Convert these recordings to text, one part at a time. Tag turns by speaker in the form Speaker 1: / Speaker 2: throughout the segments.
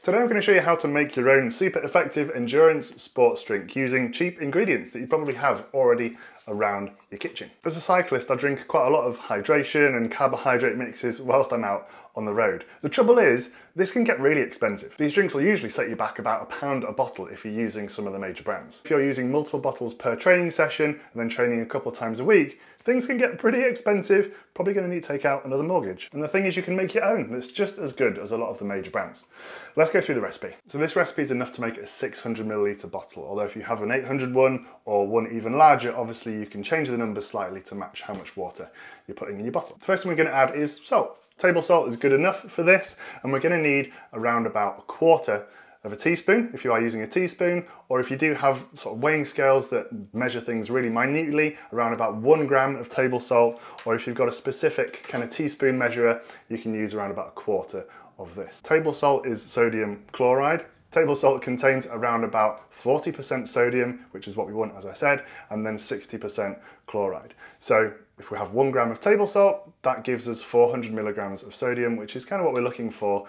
Speaker 1: Today I'm going to show you how to make your own super effective endurance sports drink using cheap ingredients that you probably have already around your kitchen. As a cyclist, I drink quite a lot of hydration and carbohydrate mixes whilst I'm out on the road. The trouble is, this can get really expensive. These drinks will usually set you back about £1 a bottle if you're using some of the major brands. If you're using multiple bottles per training session and then training a couple of times a week, things can get pretty expensive, probably going to need to take out another mortgage. And the thing is, you can make your own that's just as good as a lot of the major brands. Let's go through the recipe. So this recipe is enough to make a 600ml bottle, although if you have an 800 one or one even larger, obviously you can change the numbers slightly to match how much water you're putting in your bottle. The first thing we're going to add is salt. Table salt is good enough for this, and we're going to need around about 1/4 of a teaspoon if you are using a teaspoon, or if you do have sort of weighing scales that measure things really minutely, around about 1 gram of table salt, or if you've got a specific kind of teaspoon measurer, you can use around about 1/4 of this. Table salt is sodium chloride. Table salt contains around about 40% sodium, which is what we want, as I said, and then 60% chloride. So if we have 1 gram of table salt, that gives us 400 milligrams of sodium, which is kind of what we're looking for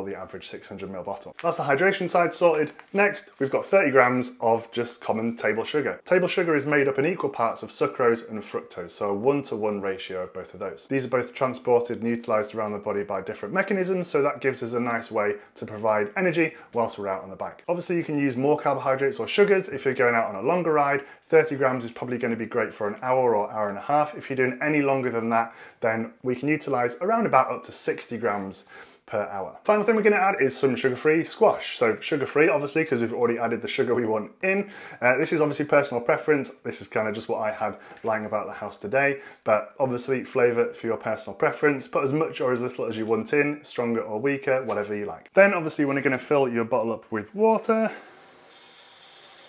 Speaker 1: the average 600ml bottle. That's the hydration side sorted. Next, we've got 30 grams of just common table sugar. Table sugar is made up in equal parts of sucrose and fructose, so a 1-to-1 ratio of both of those. These are both transported and utilised around the body by different mechanisms, so that gives us a nice way to provide energy whilst we're out on the bike. Obviously, you can use more carbohydrates or sugars if you're going out on a longer ride. 30 grams is probably going to be great for an hour or hour and a half. If you're doing any longer than that, then we can utilise around about up to 60 grams per hour. Final thing we're going to add is some sugar-free squash. So sugar-free, obviously, because we've already added the sugar we want in. This is obviously personal preference. This is kind of just what I had lying about the house today, but obviously flavour for your personal preference. Put as much or as little as you want in, stronger or weaker, whatever you like. Then obviously when you're going to fill your bottle up with water,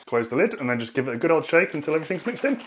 Speaker 1: close the lid and then just give it a good old shake until everything's mixed in.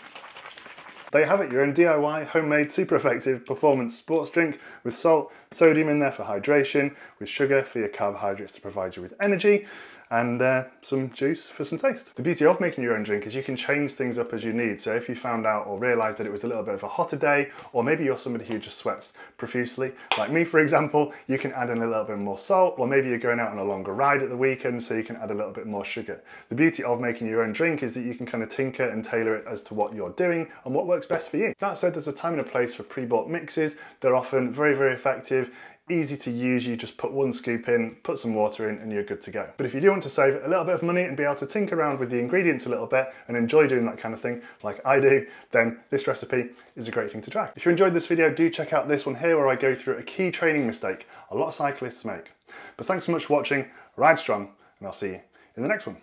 Speaker 1: There you have it, your own DIY, homemade, super effective performance sports drink with salt, sodium in there for hydration, with sugar for your carbohydrates to provide you with energy, and some juice for some taste. The beauty of making your own drink is you can change things up as you need. So if you found out or realised that it was a little bit of a hotter day, or maybe you're somebody who just sweats profusely, like me for example, you can add in a little bit more salt, or maybe you're going out on a longer ride at the weekend, so you can add a little bit more sugar. The beauty of making your own drink is that you can kind of tinker and tailor it as to what you're doing and what works best for you. That said, there's a time and a place for pre-bought mixes. They're often very, very effective, easy to use. You just put 1 scoop in, put some water in, and you're good to go. But if you do want to save a little bit of money and be able to tinker around with the ingredients a little bit and enjoy doing that kind of thing like I do, then this recipe is a great thing to try. If you enjoyed this video, do check out this one here where I go through a key training mistake a lot of cyclists make. But thanks so much for watching, ride strong, and I'll see you in the next one.